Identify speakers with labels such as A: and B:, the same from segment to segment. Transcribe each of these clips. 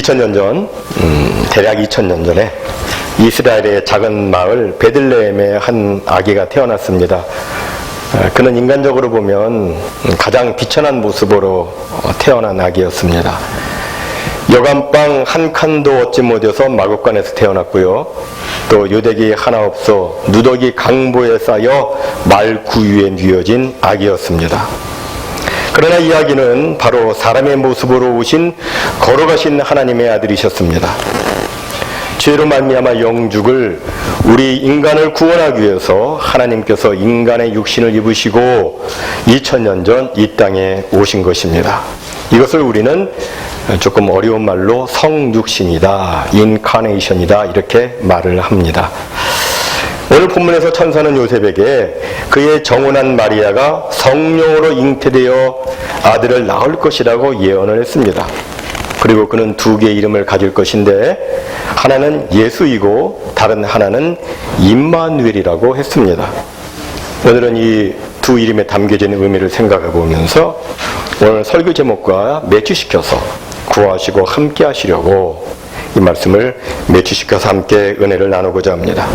A: 2000년 전, 대략 2000년 전에 이스라엘의 작은 마을 베들레헴에 한 아기가 태어났습니다. 그는 인간적으로 보면 가장 비천한 모습으로 태어난 아기였습니다. 여간방 한 칸도 얻지 못해서 마국간에서 태어났고요. 또 요대기 하나 없어 누더기 강보에 쌓여 말 구유에 뉘어진 아기였습니다. 그러나 이 아기는 바로 사람의 모습으로 오신 걸어가신 하나님의 아들이셨습니다. 죄로 말미암아 영죽을 우리 인간을 구원하기 위해서 하나님께서 인간의 육신을 입으시고 2000년 전 이 땅에 오신 것입니다. 이것을 우리는 조금 어려운 말로 성육신이다, 인카네이션이다 이렇게 말을 합니다. 오늘 본문에서 천사는 요셉에게 그의 정혼한 마리아가 성령으로 잉태되어 아들을 낳을 것이라고 예언을 했습니다. 그리고 그는 두 개의 이름을 가질 것인데 하나는 예수이고 다른 하나는 임마누엘이라고 했습니다. 오늘은 이 두 이름에 담겨진 의미를 생각해 보면서 오늘 설교 제목과 매치시켜서 구하시고 함께 하시려고 이 말씀을 매치시켜서 함께 은혜를 나누고자 합니다.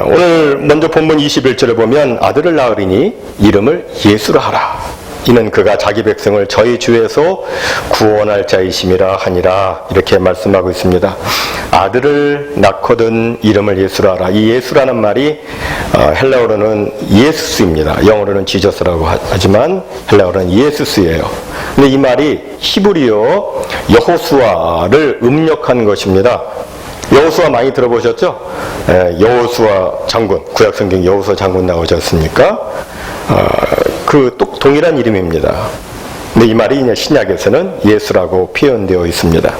A: 오늘 먼저 본문 21절을 보면 아들을 낳으리니 이름을 예수라 하라. 이는 그가 자기 백성을 저희 주에서 구원할 자이심이라 하니라. 이렇게 말씀하고 있습니다. 아들을 낳거든 이름을 예수라 하라. 이 예수라는 말이 헬라어로는 예수스입니다. 영어로는 지저스라고 하지만 헬라어로는 예수스예요. 근데 이 말이 히브리어 여호수아를 음력한 것입니다. 여호수아 많이 들어보셨죠? 여호수아 장군, 구약성경 여호수아 장군 나오지 않습니까? 그 동일한 이름입니다. 근데 이 말이 신약에서는 예수라고 표현되어 있습니다.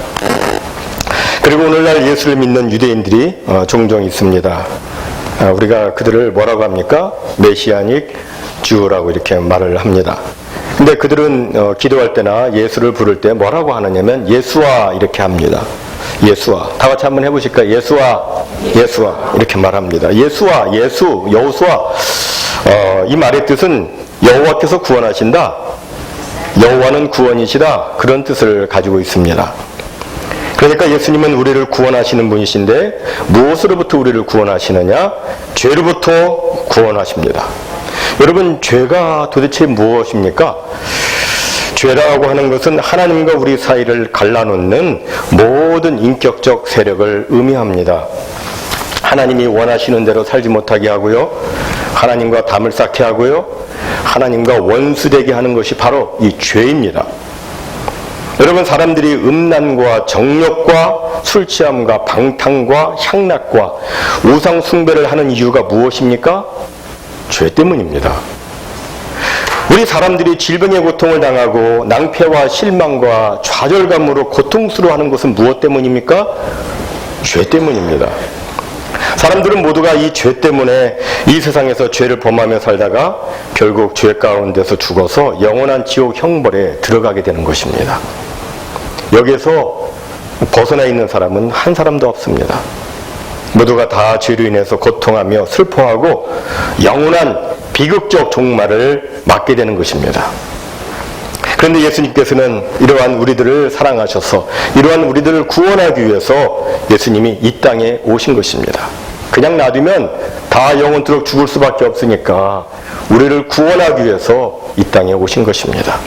A: 그리고 오늘날 예수를 믿는 유대인들이 종종 있습니다. 우리가 그들을 뭐라고 합니까? 메시아닉 주라고 이렇게 말을 합니다. 근데 그들은 기도할 때나 예수를 부를 때 뭐라고 하느냐면 예수와 이렇게 합니다. 예수와. 다 같이 한번 해보실까요? 예수와, 예수와 이렇게 말합니다. 예수와, 예수, 여호수아. 이 말의 뜻은 여호와께서 구원하신다, 여호와는 구원이시다, 그런 뜻을 가지고 있습니다. 그러니까 예수님은 우리를 구원하시는 분이신데 무엇으로부터 우리를 구원하시느냐? 죄로부터 구원하십니다. 여러분, 죄가 도대체 무엇입니까? 죄라고 하는 것은 하나님과 우리 사이를 갈라놓는 모든 인격적 세력을 의미합니다. 하나님이 원하시는 대로 살지 못하게 하고요, 하나님과 담을 쌓게 하고요, 하나님과 원수되게 하는 것이 바로 이 죄입니다. 여러분, 사람들이 음란과 정욕과 술취함과 방탕과 향락과 우상 숭배를 하는 이유가 무엇입니까? 죄 때문입니다. 우리 사람들이 질병의 고통을 당하고 낭패와 실망과 좌절감으로 고통스러워하는 것은 무엇 때문입니까? 죄 때문입니다. 사람들은 모두가 이 죄 때문에 이 세상에서 죄를 범하며 살다가 결국 죄 가운데서 죽어서 영원한 지옥 형벌에 들어가게 되는 것입니다. 여기에서 벗어나 있는 사람은 한 사람도 없습니다. 모두가 다 죄로 인해서 고통하며 슬퍼하고 영원한 비극적 종말을 맞게 되는 것입니다. 그런데 예수님께서는 이러한 우리들을 사랑하셔서 이러한 우리들을 구원하기 위해서 예수님이 이 땅에 오신 것입니다. 그냥 놔두면 다 영원토록 죽을 수밖에 없으니까 우리를 구원하기 위해서 이 땅에 오신 것입니다.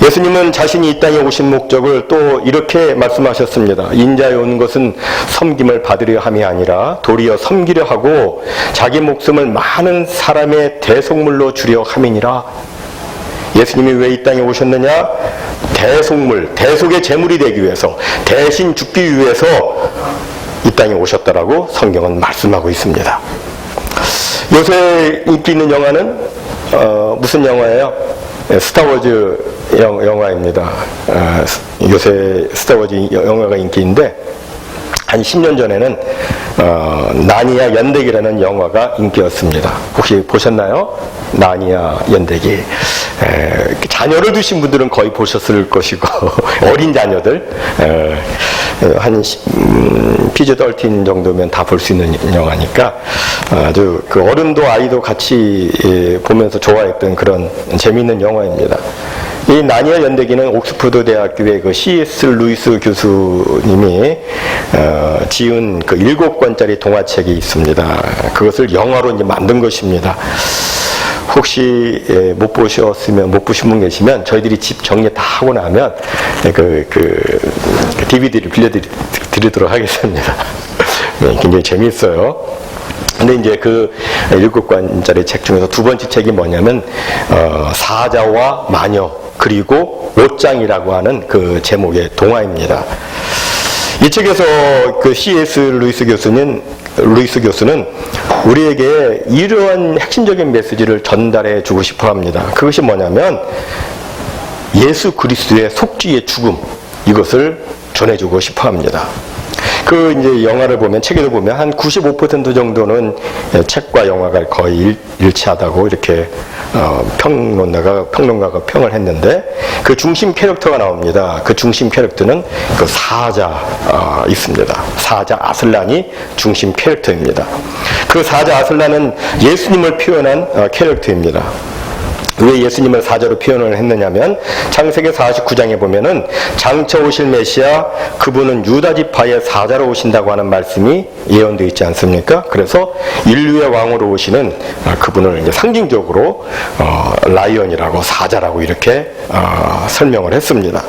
A: 예수님은 자신이 이 땅에 오신 목적을 또 이렇게 말씀하셨습니다. 인자에 온 것은 섬김을 받으려 함이 아니라 도리어 섬기려 하고 자기 목숨을 많은 사람의 대속물로 주려 함이니라. 예수님이 왜 이 땅에 오셨느냐? 대속물, 대속의 제물이 되기 위해서, 대신 죽기 위해서 이 땅에 오셨다라고 성경은 말씀하고 있습니다. 요새 인기 있는 영화는 무슨 영화예요? 스타워즈 영화입니다. 요새 스타워즈 영화가 인기인데 한 10년 전에는 나니아 연대기라는 영화가 인기였습니다. 혹시 보셨나요? 나니아 연대기. 자녀를 두신 분들은 거의 보셨을 것이고 어린 자녀들 한 PG-13 정도면 다 볼 수 있는 영화니까 아주 그 어른도 아이도 같이 보면서 좋아했던 그런 재미있는 영화입니다. 이 나니아 연대기는 옥스퍼드 대학교의 그 C.S. 루이스 교수님이 지은 그 7권짜리 동화책이 있습니다. 그것을 영화로 이제 만든 것입니다. 혹시 못 보신 분 계시면 저희들이 집 정리 다 하고 나면 그 DVD를 빌려드리도록 하겠습니다. 굉장히 재미있어요. 근데 이제 그 7권짜리 책 중에서 두 번째 책이 뭐냐면 사자와 마녀 그리고 옷장이라고 하는 그 제목의 동화입니다. 이 책에서 그 C.S. 루이스 교수는 우리에게 이러한 핵심적인 메시지를 전달해 주고 싶어 합니다. 그것이 뭐냐면 예수 그리스도의 속죄의 죽음, 이것을 전해주고 싶어 합니다. 그 이제 영화를 보면, 책에도 보면 한 95% 정도는 책과 영화가 거의 일치하다고 이렇게 평론가가 평을 했는데, 그 중심 캐릭터가 나옵니다. 그 중심 캐릭터는 그 사자 있습니다. 사자 아슬란이 중심 캐릭터입니다. 그 사자 아슬란은 예수님을 표현한 캐릭터입니다. 왜 예수님을 사자로 표현을 했느냐면 창세기 49장에 보면은 장차 오실 메시아, 그분은 유다 지파의 사자로 오신다고 하는 말씀이 예언되어 있지 않습니까? 그래서 인류의 왕으로 오시는 그분을 이제 상징적으로 라이언이라고, 사자라고 이렇게 설명을 했습니다.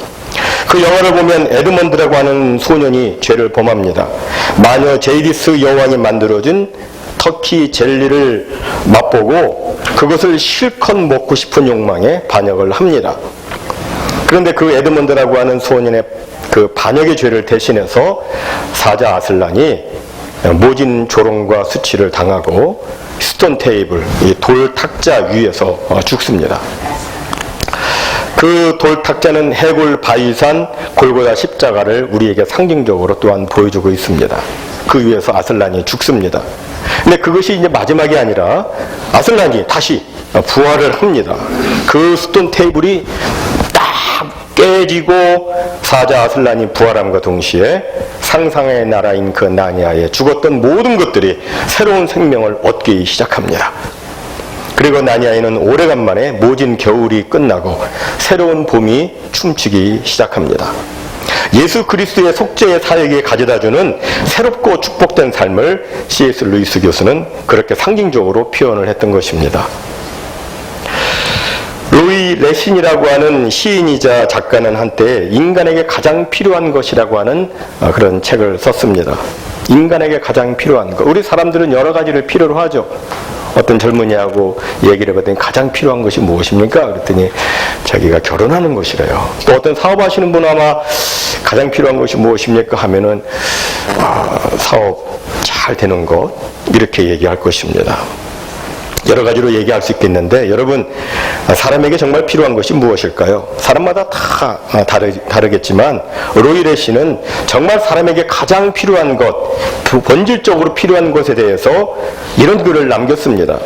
A: 그 영화를 보면 에드먼드라고 하는 소년이 죄를 범합니다. 마녀 제이디스 여왕이 만들어준 터키 젤리를 맛보고 그것을 실컷 먹고 싶은 욕망에 반역을 합니다. 그런데 그 에드먼드라고 하는 소년의 그 반역의 죄를 대신해서 사자 아슬란이 모진 조롱과 수치를 당하고 스톤 테이블, 이 돌 탁자 위에서 죽습니다. 그 돌 탁자는 해골 바위산 골고다 십자가를 우리에게 상징적으로 또한 보여주고 있습니다. 그 위에서 아슬란이 죽습니다. 근데 그것이 이제 마지막이 아니라 아슬란이 다시 부활을 합니다. 그 스톤 테이블이 딱 깨지고 사자 아슬란이 부활함과 동시에 상상의 나라인 그 나니아에 죽었던 모든 것들이 새로운 생명을 얻기 시작합니다. 그리고 나니아에는 오래간만에 모진 겨울이 끝나고 새로운 봄이 춤추기 시작합니다. 예수 그리스도의 속죄의 사역에 가져다주는 새롭고 축복된 삶을 C.S. 루이스 교수는 그렇게 상징적으로 표현을 했던 것입니다. 로이 레신이라고 하는 시인이자 작가는 한때 인간에게 가장 필요한 것이라고 하는 그런 책을 썼습니다. 인간에게 가장 필요한 것. 우리 사람들은 여러 가지를 필요로 하죠. 어떤 젊은이하고 얘기를 해봤더니 가장 필요한 것이 무엇입니까? 그랬더니 자기가 결혼하는 것이래요. 또 어떤 사업하시는 분 아마 가장 필요한 것이 무엇입니까? 하면은 사업 잘 되는 것, 이렇게 얘기할 것입니다. 여러 가지로 얘기할 수 있겠는데, 여러분, 사람에게 정말 필요한 것이 무엇일까요? 사람마다 다 다르겠지만 로이 레신은 정말 사람에게 가장 필요한 것, 본질적으로 필요한 것에 대해서 이런 글을 남겼습니다.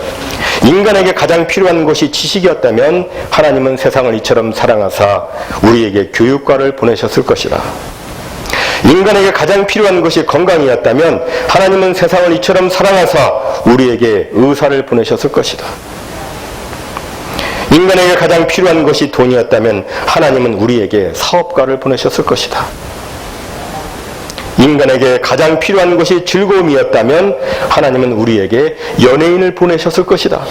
A: 인간에게 가장 필요한 것이 지식이었다면 하나님은 세상을 이처럼 사랑하사 우리에게 교육과를 보내셨을 것이라. 인간에게 가장 필요한 것이 건강이었다면 하나님은 세상을 이처럼 사랑하사 우리에게 의사를 보내셨을 것이다. 인간에게 가장 필요한 것이 돈이었다면 하나님은 우리에게 사업가를 보내셨을 것이다. 인간에게 가장 필요한 것이 즐거움이었다면 하나님은 우리에게 연예인을 보내셨을 것이다.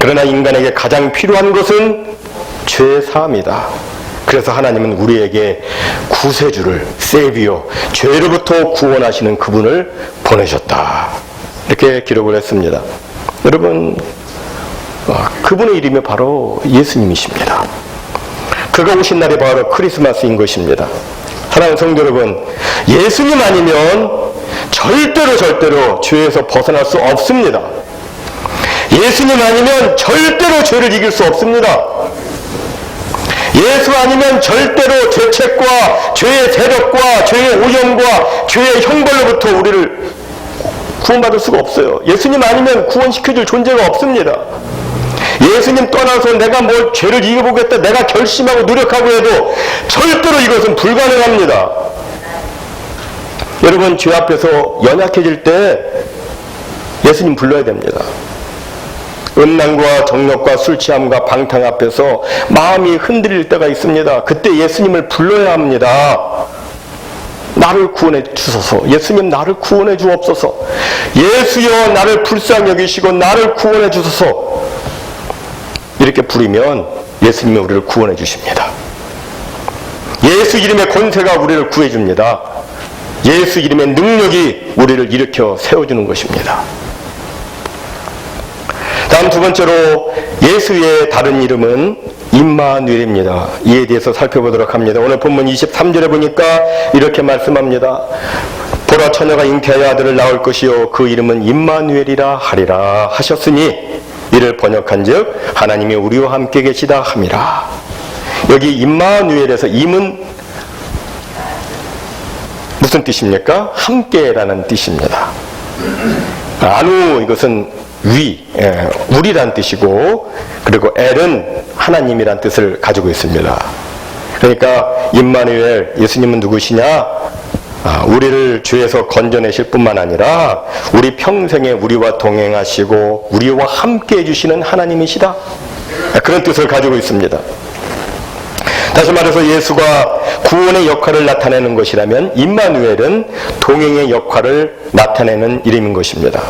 A: 그러나 인간에게 가장 필요한 것은 죄사함이다. 그래서 하나님은 우리에게 구세주를, 세비어, 죄로부터 구원하시는 그분을 보내셨다. 이렇게 기록을 했습니다. 여러분, 그분의 이름이 바로 예수님이십니다. 그가 오신 날이 바로 크리스마스인 것입니다. 사랑하는 성도 여러분, 예수님 아니면 절대로 죄에서 벗어날 수 없습니다. 예수님 아니면 절대로 죄를 이길 수 없습니다. 예수 아니면 절대로 죄책과 죄의 세력과 죄의 오염과 죄의 형벌로부터 우리를 구원받을 수가 없어요. 예수님 아니면 구원시켜줄 존재가 없습니다. 예수님 떠나서 내가 뭘 죄를 이겨보겠다, 내가 결심하고 노력하고 해도 절대로 이것은 불가능합니다. 여러분, 죄 앞에서 연약해질 때 예수님 불러야 됩니다. 음란과 정욕과 술 취함과 방탕 앞에서 마음이 흔들릴 때가 있습니다. 그때 예수님을 불러야 합니다. 나를 구원해 주소서. 예수님 나를 구원해 주옵소서. 예수여 나를 불쌍히 여기시고 나를 구원해 주소서. 이렇게 부르면 예수님이 우리를 구원해 주십니다. 예수 이름의 권세가 우리를 구해 줍니다. 예수 이름의 능력이 우리를 일으켜 세워주는 것입니다. 다음 두 번째로 예수의 다른 이름은 임마누엘입니다. 이에 대해서 살펴보도록 합니다. 오늘 본문 23절에 보니까 이렇게 말씀합니다. 보라 처녀가 잉태하여 아들을 낳을 것이요 그 이름은 임마누엘이라 하리라 하셨으니 이를 번역한즉 하나님이 우리와 함께 계시다 함이라. 여기 임마누엘에서 임은 무슨 뜻입니까? 함께라는 뜻입니다. 아누 이것은 우리란 뜻이고, 그리고 엘은 하나님이란 뜻을 가지고 있습니다. 그러니까 임마누엘, 예수님은 누구시냐? 우리를 죄에서 건져내실 뿐만 아니라 우리 평생에 우리와 동행하시고 우리와 함께 해주시는 하나님이시다. 그런 뜻을 가지고 있습니다. 다시 말해서 예수가 구원의 역할을 나타내는 것이라면 임마누엘은 동행의 역할을 나타내는 이름인 것입니다.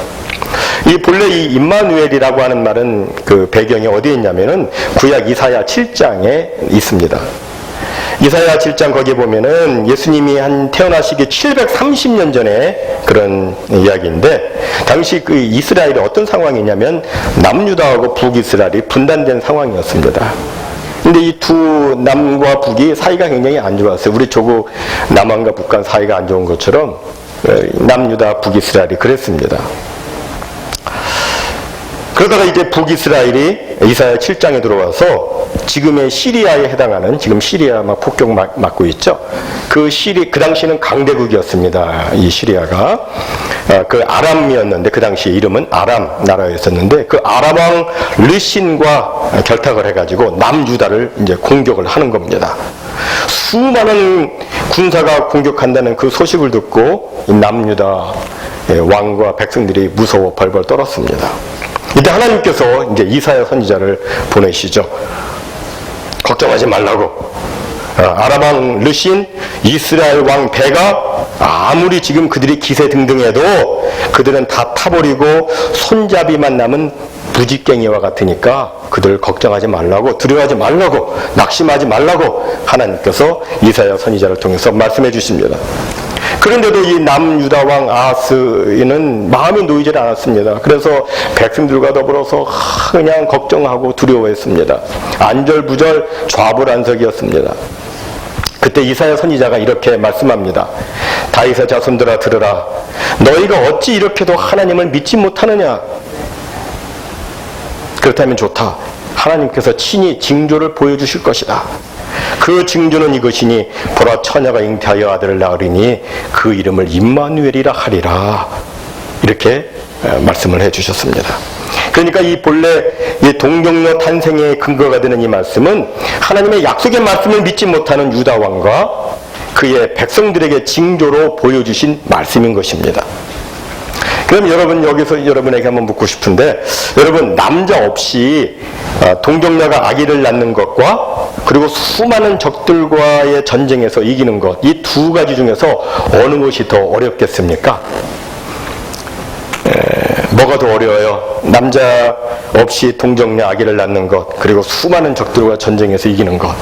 A: 본래 이 임마누엘이라고 하는 말은 그 배경이 어디에 있냐면은 구약 이사야 7장에 있습니다. 이사야 7장 거기에 보면은 예수님이 태어나시기 730년 전에 그런 이야기인데, 당시 그 이스라엘이 어떤 상황이냐면 남유다하고 북이스라엘이 분단된 상황이었습니다. 근데 이 두 남과 북이 사이가 굉장히 안 좋았어요. 우리 조국 남한과 북한 사이가 안 좋은 것처럼 남유다 북이스라엘이 그랬습니다. 그러다가 이제 북이스라엘이 이사야 7장에 들어와서 지금의 시리아에 해당하는, 지금 시리아 막 폭격 맞고 있죠. 그 당시는 강대국이었습니다. 이 시리아가. 그 아람이었는데, 그 당시 이름은 아람 나라였었는데, 그 아람 왕 르신과 결탁을 해가지고 남유다를 이제 공격을 하는 겁니다. 수많은 군사가 공격한다는 그 소식을 듣고 이 남유다 왕과 백성들이 무서워 벌벌 떨었습니다. 이때 하나님께서 이제 이사야 선지자를 보내시죠. 걱정하지 말라고. 아람 왕 르신, 이스라엘 왕 베가 아무리 지금 그들이 기세 등등해도 그들은 다 타버리고 손잡이만 남은 부직갱이와 같으니까 그들 걱정하지 말라고, 두려워하지 말라고, 낙심하지 말라고 하나님께서 이사야 선지자를 통해서 말씀해 주십니다. 그런데도 이 남유다 왕 아하스는 마음이 놓이질 않았습니다. 그래서 백성들과 더불어서 그냥 걱정하고 두려워했습니다. 안절부절 좌불안석이었습니다. 그때 이사야 선지자가 이렇게 말씀합니다. 다윗의 자손들아 들으라. 너희가 어찌 이렇게도 하나님을 믿지 못하느냐? 그렇다면 좋다. 하나님께서 친히 징조를 보여주실 것이다. 그 징조는 이것이니 보라 처녀가 잉태하여 아들을 낳으리니 그 이름을 임마누엘이라 하리라. 이렇게 말씀을 해주셨습니다. 그러니까 이 본래 이 동정녀 탄생의 근거가 되는 이 말씀은 하나님의 약속의 말씀을 믿지 못하는 유다 왕과 그의 백성들에게 징조로 보여주신 말씀인 것입니다. 그럼 여러분, 여기서 여러분에게 한번 묻고 싶은데, 여러분 남자 없이 동정녀가 아기를 낳는 것과 그리고 수많은 적들과의 전쟁에서 이기는 것, 이 두 가지 중에서 어느 것이 더 어렵겠습니까? 뭐가 더 어려워요? 남자 없이 동정녀 아기를 낳는 것, 그리고 수많은 적들과 전쟁에서 이기는 것.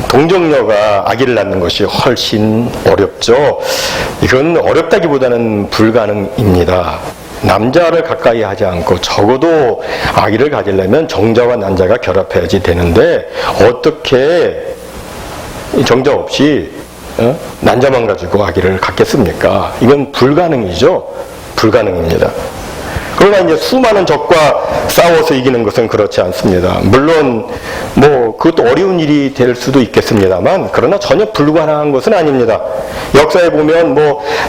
A: 동정녀가 아기를 낳는 것이 훨씬 어렵죠. 이건 어렵다기보다는 불가능입니다. 남자를 가까이 하지 않고 적어도 아기를 가지려면 정자와 난자가 결합해야지 되는데, 어떻게 정자 없이 난자만 가지고 아기를 갖겠습니까? 이건 불가능이죠. 불가능입니다. 그러나 이제 수많은 적과 싸워서 이기는 것은 그렇지 않습니다. 물론 그것도 어려운 일이 될 수도 있겠습니다만, 그러나 전혀 불가능한 것은 아닙니다. 역사에 보면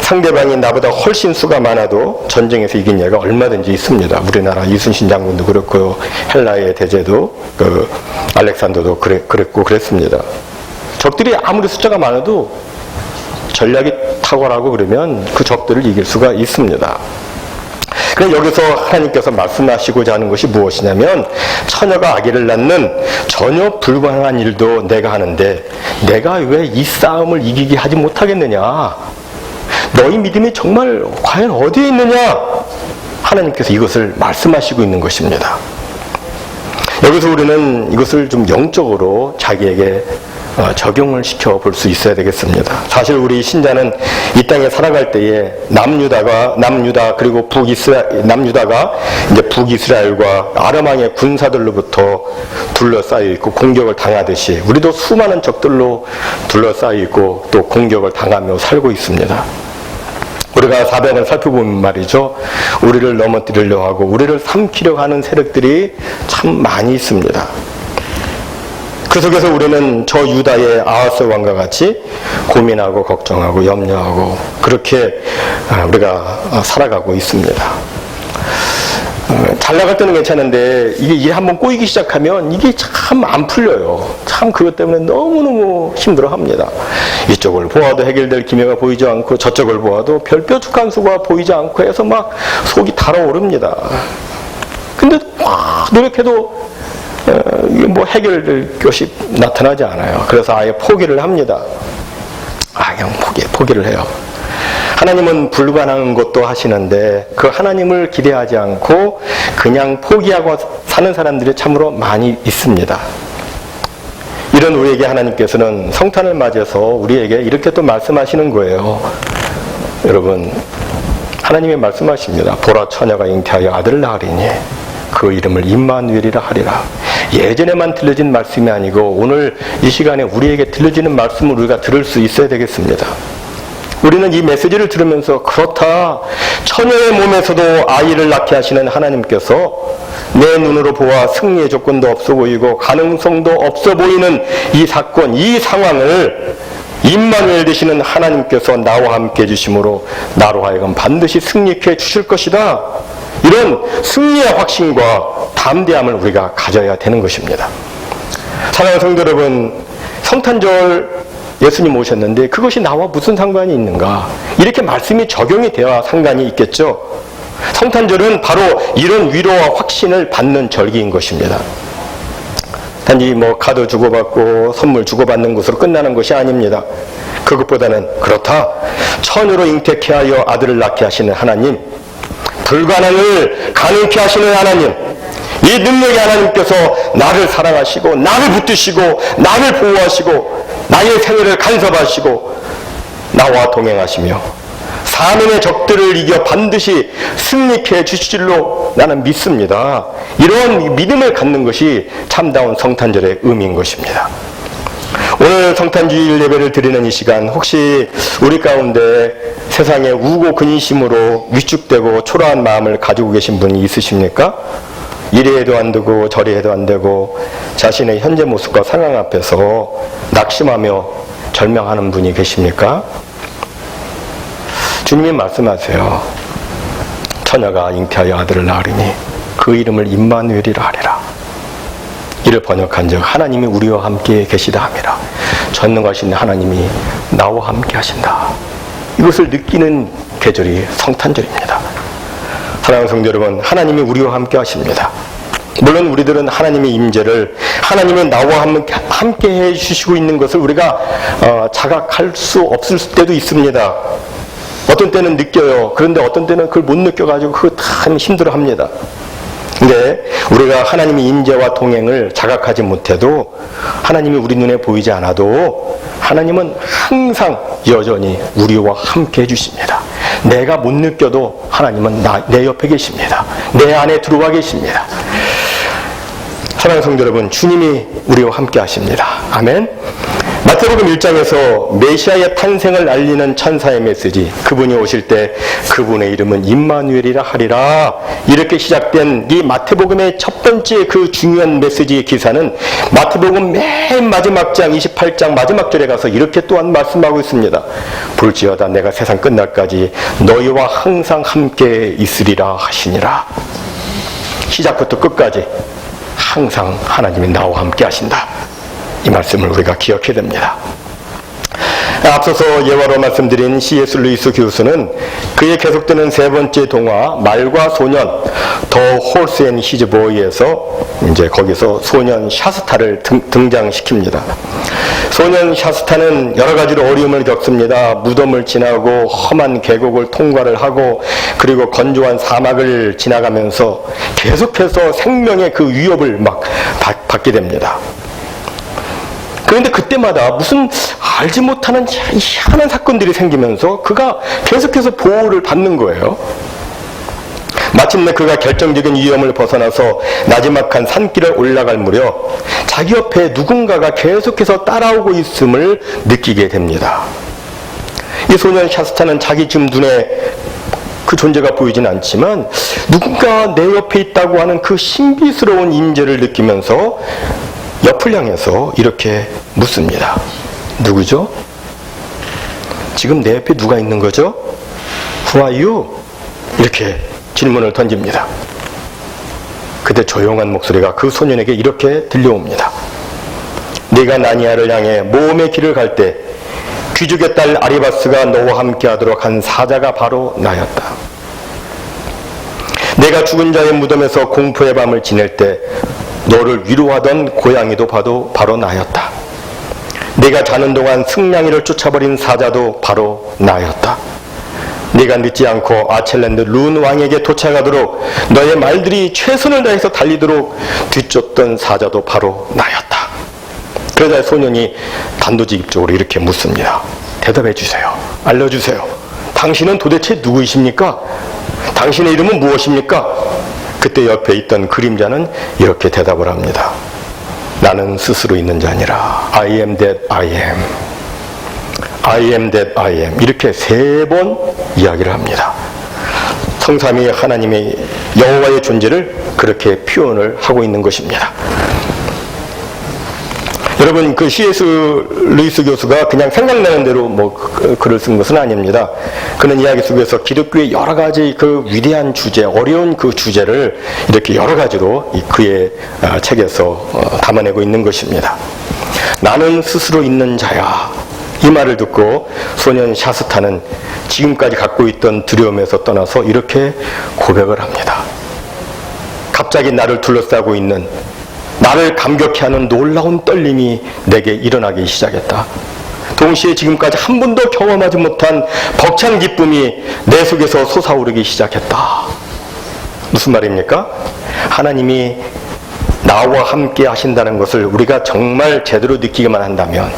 A: 상대방이 나보다 훨씬 수가 많아도 전쟁에서 이긴 예가 얼마든지 있습니다. 우리나라 이순신 장군도 그렇고요, 헬라의 대제도 알렉산더도 그랬고 그랬습니다. 적들이 아무리 숫자가 많아도 전략이 탁월하고 그러면 그 적들을 이길 수가 있습니다. 그럼 여기서 하나님께서 말씀하시고자 하는 것이 무엇이냐면 처녀가 아기를 낳는 전혀 불가능한 일도 내가 하는데 내가 왜 이 싸움을 이기게 하지 못하겠느냐? 너희 믿음이 정말 과연 어디에 있느냐? 하나님께서 이것을 말씀하시고 있는 것입니다. 여기서 우리는 이것을 좀 영적으로 자기에게 적용을 시켜 볼 수 있어야 되겠습니다. 사실 우리 신자는 이 땅에 살아갈 때에 남유다 그리고 남유다가 이제 북이스라엘과 아람왕의 군사들로부터 둘러싸여 있고 공격을 당하듯이 우리도 수많은 적들로 둘러싸여 있고 또 공격을 당하며 살고 있습니다. 우리가 사변을 살펴보면 말이죠. 우리를 넘어뜨리려 하고 우리를 삼키려 하는 세력들이 참 많이 있습니다. 그 속에서 우리는 저 유다의 아하스 왕과 같이 고민하고 걱정하고 염려하고 그렇게 우리가 살아가고 있습니다. 잘 나갈 때는 괜찮은데 이게 일 한번 꼬이기 시작하면 이게 참 안 풀려요. 참 그것 때문에 너무너무 힘들어합니다. 이쪽을 보아도 해결될 기미가 보이지 않고 저쪽을 보아도 별뾰족한 수가 보이지 않고 해서 막 속이 달아오릅니다. 근데 막 노력해도 뭐 해결될 것이 나타나지 않아요. 그래서 아예 포기를 합니다. 그냥 포기를 해요. 하나님은 불가능한 것도 하시는데 그 하나님을 기대하지 않고 그냥 포기하고 사는 사람들이 참으로 많이 있습니다. 이런 우리에게 하나님께서는 성탄을 맞이해서 우리에게 이렇게 또 말씀하시는 거예요. 여러분, 하나님이 말씀하십니다. 보라, 처녀가 잉태하여 아들을 낳으리니 그 이름을 임마누엘이라 하리라. 예전에만 들려진 말씀이 아니고 오늘 이 시간에 우리에게 들려지는 말씀을 우리가 들을 수 있어야 되겠습니다. 우리는 이 메시지를 들으면서 그렇다. 처녀의 몸에서도 아이를 낳게 하시는 하나님께서 내 눈으로 보아 승리의 조건도 없어 보이고 가능성도 없어 보이는 이 사건, 이 상황을 임마누엘 되시는 하나님께서 나와 함께 해주심으로 나로 하여금 반드시 승리케 해주실 것이다. 이런 승리의 확신과 담대함을 우리가 가져야 되는 것입니다. 사랑하는 성도 여러분, 성탄절 예수님 오셨는데 그것이 나와 무슨 상관이 있는가? 이렇게 말씀이 적용이 되어야 상관이 있겠죠. 성탄절은 바로 이런 위로와 확신을 받는 절기인 것입니다. 단지 카드 주고받고 선물 주고받는 것으로 끝나는 것이 아닙니다. 그것보다는 그렇다. 처녀로 잉태케 하여 아들을 낳게 하시는 하나님, 불가능을 가능케 하시는 하나님, 이 능력의 하나님께서 나를 사랑하시고 나를 붙드시고 나를 보호하시고 나의 생애를 간섭하시고 나와 동행하시며 사면의 적들을 이겨 반드시 승리케 해주실 줄로 나는 믿습니다. 이런 믿음을 갖는 것이 참다운 성탄절의 의미인 것입니다. 오늘 성탄주일 예배를 드리는 이 시간, 혹시 우리 가운데 세상에 우고 근심으로 위축되고 초라한 마음을 가지고 계신 분이 있으십니까? 이리 해도 안 되고 저리 해도 안 되고 자신의 현재 모습과 상황 앞에서 낙심하며 절망하는 분이 계십니까? 주님이 말씀하세요. 처녀가 잉태하여 아들을 낳으리니 그 이름을 임마누엘이라 하리라. 이를 번역한즉 하나님이 우리와 함께 계시다 함이라. 전능하신 하나님이 나와 함께 하신다. 이것을 느끼는 계절이 성탄절입니다. 사랑하는 성도 여러분, 하나님이 우리와 함께 하십니다. 물론 우리들은 하나님의 임재를, 하나님이 나와 함께 해주시고 있는 것을 우리가 자각할 수 없을 때도 있습니다. 어떤 때는 느껴요. 그런데 어떤 때는 그걸 못 느껴가지고 그거 참 힘들어합니다. 근데 우리가 하나님의 임재와 동행을 자각하지 못해도, 하나님이 우리 눈에 보이지 않아도 하나님은 항상 여전히 우리와 함께 해주십니다. 내가 못 느껴도 하나님은 내 옆에 계십니다. 내 안에 들어와 계십니다. 사랑하는 성도 여러분, 주님이 우리와 함께 하십니다. 아멘. 마태복음 1장에서 메시아의 탄생을 알리는 천사의 메시지, 그분이 오실 때 그분의 이름은 임마누엘이라 하리라, 이렇게 시작된 이 마태복음의 첫 번째 그 중요한 메시지의 기사는 마태복음 맨 마지막 장 28장 마지막 절에 가서 이렇게 또한 말씀하고 있습니다. 볼지어다 내가 세상 끝날까지 너희와 항상 함께 있으리라 하시니라. 시작부터 끝까지 항상 하나님이 나와 함께 하신다. 이 말씀을 우리가 기억해야 됩니다. 앞서서 예화로 말씀드린 C.S. 루이스 교수는 그의 계속되는 세 번째 동화 말과 소년 더 홀스 앤 히즈 보이에서 이제 거기서 소년 샤스타를 등장시킵니다. 소년 샤스타는 여러 가지로 어려움을 겪습니다. 무덤을 지나고 험한 계곡을 통과를 하고 그리고 건조한 사막을 지나가면서 계속해서 생명의 그 위협을 막 받게 됩니다. 그런데 그때마다 무슨 알지 못하는 희한한 사건들이 생기면서 그가 계속해서 보호를 받는 거예요. 마침내 그가 결정적인 위험을 벗어나서 나지막한 산길을 올라갈 무렵 자기 옆에 누군가가 계속해서 따라오고 있음을 느끼게 됩니다. 이 소년 샤스타는 자기 지금 눈에 그 존재가 보이진 않지만 누군가 내 옆에 있다고 하는 그 신비스러운 임재를 느끼면서 옆을 향해서 이렇게 묻습니다. 누구죠? 지금 내 옆에 누가 있는 거죠? Who are you? 이렇게 질문을 던집니다. 그때 조용한 목소리가 그 소년에게 이렇게 들려옵니다. 네가 나니아를 향해 모험의 길을 갈 때 귀족의 딸 아리바스가 너와 함께하도록 한 사자가 바로 나였다. 내가 죽은 자의 무덤에서 공포의 밤을 지낼 때 너를 위로하던 고양이도 바로 나였다. 네가 자는 동안 승냥이를 쫓아버린 사자도 바로 나였다. 네가 늦지 않고 아첼랜드 룬 왕에게 도착하도록 너의 말들이 최선을 다해서 달리도록 뒤쫓던 사자도 바로 나였다. 그러자 소년이 단도직입적으로 이렇게 묻습니다. 대답해 주세요. 알려주세요. 당신은 도대체 누구이십니까? 당신의 이름은 무엇입니까? 그때 옆에 있던 그림자는 이렇게 대답을 합니다. 나는 스스로 있는 자 아니라 I am that I am. I am that I am. 이렇게 3번 이야기를 합니다. 성삼위 하나님의 여호와의 존재를 그렇게 표현을 하고 있는 것입니다. 여러분, 그 C.S. 루이스 교수가 그냥 생각나는 대로 글을 쓴 것은 아닙니다. 그는 이야기 속에서 기독교의 여러 가지 그 위대한 주제, 어려운 그 주제를 이렇게 여러 가지로 그의 책에서 담아내고 있는 것입니다. 나는 스스로 있는 자야. 이 말을 듣고 소년 샤스타는 지금까지 갖고 있던 두려움에서 떠나서 이렇게 고백을 합니다. 갑자기 나를 둘러싸고 있는 나를 감격해 하는 놀라운 떨림이 내게 일어나기 시작했다. 동시에 지금까지 한 번도 경험하지 못한 벅찬 기쁨이 내 속에서 솟아오르기 시작했다. 무슨 말입니까? 하나님이 나와 함께 하신다는 것을 우리가 정말 제대로 느끼기만 한다면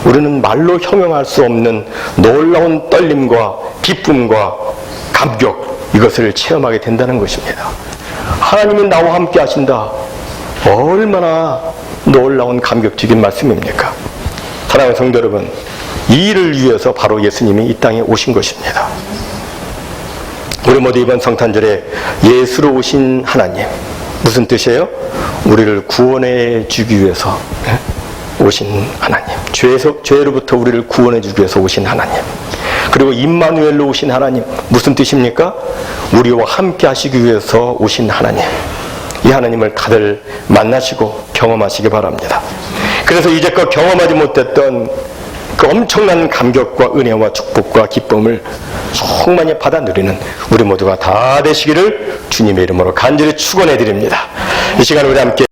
A: 우리는 말로 형용할 수 없는 놀라운 떨림과 기쁨과 감격, 이것을 체험하게 된다는 것입니다. 하나님이 나와 함께 하신다. 얼마나 놀라운 감격적인 말씀입니까? 사랑하는 성도 여러분, 이 일을 위해서 바로 예수님이 이 땅에 오신 것입니다. 우리 모두 이번 성탄절에 예수로 오신 하나님, 무슨 뜻이에요? 우리를 구원해 주기 위해서 오신 하나님, 죄로부터 우리를 구원해 주기 위해서 오신 하나님, 그리고 임마누엘로 오신 하나님, 무슨 뜻입니까? 우리와 함께 하시기 위해서 오신 하나님. 이 하나님을 다들 만나시고 경험하시기 바랍니다. 그래서 이제껏 경험하지 못했던 그 엄청난 감격과 은혜와 축복과 기쁨을 충만히 받아 누리는 우리 모두가 다 되시기를 주님의 이름으로 간절히 축원해 드립니다. 이 시간 우리 함께